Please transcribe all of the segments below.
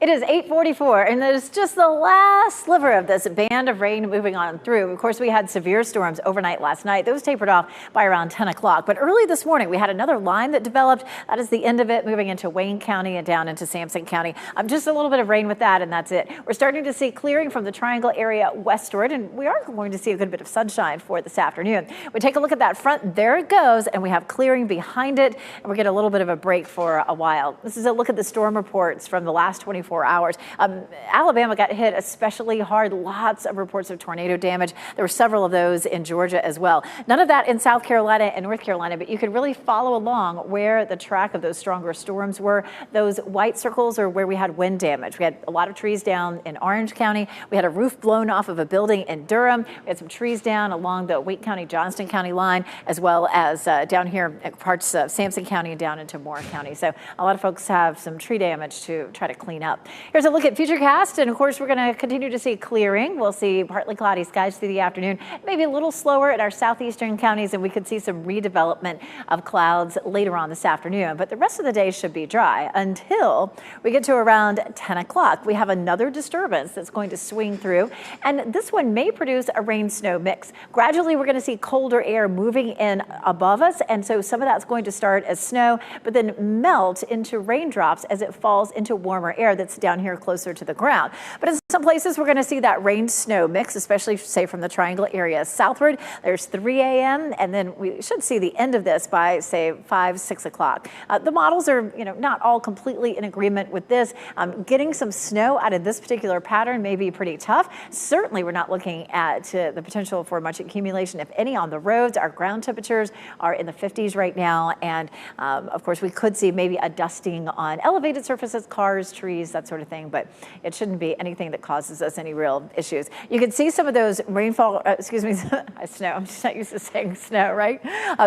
It is 8:44, and there's just the last sliver of this band of rain moving on through. Of course, we had severe storms overnight last night. Those tapered off by around 10 o'clock. But early this morning, we had another line that developed. That is the end of it, moving into Wayne County and down into Sampson County. Just a little bit of rain with that, and that's it. We're starting to see clearing from the Triangle area westward, and we are going to see a good bit of sunshine for this afternoon. We take a look at that front. There it goes, and we have clearing behind it, and we get a little bit of a break for a while. This is a look at the storm reports from the last 24 hours. Alabama got hit especially hard. Lots of reports of tornado damage. There were several of those in Georgia as well. None of that in South Carolina and North Carolina, but you could really follow along where the track of those stronger storms were. Those white circles are where we had wind damage. We had a lot of trees down in Orange County. We had a roof blown off of a building in Durham. We had some trees down along the Wake County, Johnston County line, as well as down here at parts of Sampson County and down into Moore County. So a lot of folks have some tree damage to try to clean up. Here's a look at Futurecast, and of course we're going to continue to see clearing. We'll see partly cloudy skies through the afternoon, maybe a little slower in our southeastern counties, and we could see some redevelopment of clouds later on this afternoon. But the rest of the day should be dry until we get to around 10 o'clock. We have another disturbance that's going to swing through, and this one may produce a rain-snow mix. Gradually, we're going to see colder air moving in above us, and so some of that's going to start as snow, but then melt into raindrops as it falls into warmer air that's down here closer to the ground. But in some places, we're going to see that rain-snow mix, especially, say, from the Triangle area southward. There's 3 a.m., and then we should see the end of this by, say, 5, 6 o'clock. The models are, not all completely in agreement with this. Getting some snow out of this particular pattern may be pretty tough. Certainly, we're not looking at the potential for much accumulation, if any, on the roads. Our ground temperatures are in the 50s right now, and of course, we could see maybe a dusting on elevated surfaces, cars, trees, that sort of thing, but it shouldn't be anything that causes us any real issues. You can see some of those rainfall, snow. I'm just not used to saying snow, right?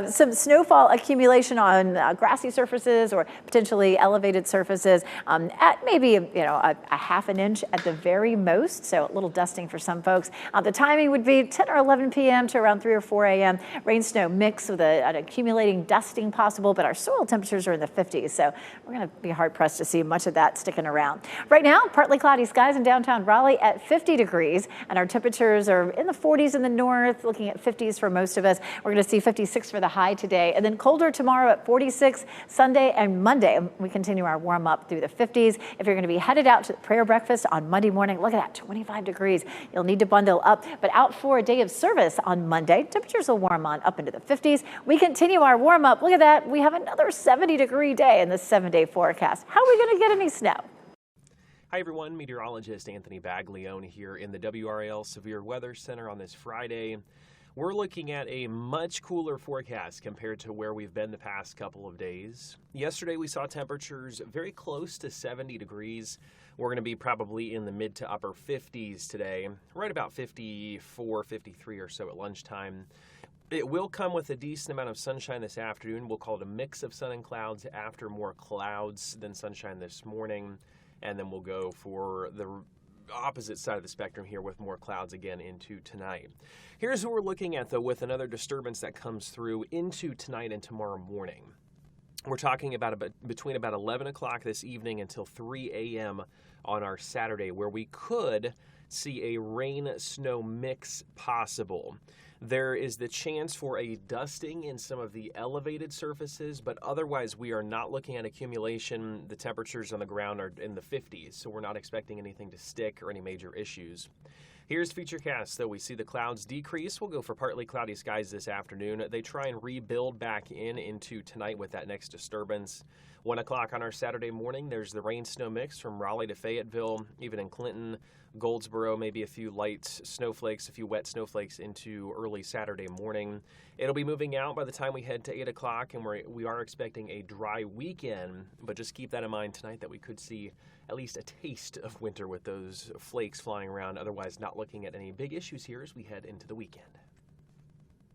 Some snowfall accumulation on grassy surfaces or potentially elevated surfaces at maybe, a half an inch at the very most. So a little dusting for some folks. The timing would be 10 or 11 p.m. to around 3 or 4 a.m. Rain snow mix with an accumulating dusting possible, but our soil temperatures are in the 50s. So we're going to be hard pressed to see much of that sticking around. Right now, partly cloudy skies in downtown Raleigh at 50 degrees, and our temperatures are in the 40s in the north, looking at 50s for most of us. We're going to see 56 for the high today, and then colder tomorrow at 46, Sunday and Monday. We continue our warm up through the 50s. If you're going to be headed out to the prayer breakfast on Monday morning, look at that, 25 degrees. You'll need to bundle up, but out for a day of service on Monday, temperatures will warm on up into the 50s. We continue our warm up. Look at that. We have another 70-degree day in this 7-day forecast. How are we going to get any snow? Hi everyone, meteorologist Anthony Baglione here in the WRAL Severe Weather Center on this Friday. We're looking at a much cooler forecast compared to where we've been the past couple of days. Yesterday we saw temperatures very close to 70 degrees. We're going to be probably in the mid to upper 50s today, right about 54, 53 or so at lunchtime. It will come with a decent amount of sunshine this afternoon. We'll call it a mix of sun and clouds after more clouds than sunshine this morning. And then we'll go for the opposite side of the spectrum here with more clouds again into tonight. Here's what we're looking at, though, with another disturbance that comes through into tonight and tomorrow morning. We're talking about between about 11 o'clock this evening until 3 a.m. on our Saturday, where we could see a rain-snow mix possible. There is the chance for a dusting in some of the elevated surfaces, but otherwise we are not looking at accumulation. The temperatures on the ground are in the 50s, so we're not expecting anything to stick or any major issues. Here's Futurecast, though. We see the clouds decrease. We'll go for partly cloudy skies this afternoon. They try and rebuild back into tonight with that next disturbance. 1 o'clock on our Saturday morning, there's the rain-snow mix from Raleigh to Fayetteville, even in Clinton, Goldsboro, maybe a few light snowflakes, a few wet snowflakes into early Saturday morning. It'll be moving out by the time we head to 8 o'clock, and we are expecting a dry weekend, but just keep that in mind tonight that we could see at least a taste of winter with those flakes flying around, otherwise not looking at any big issues here as we head into the weekend.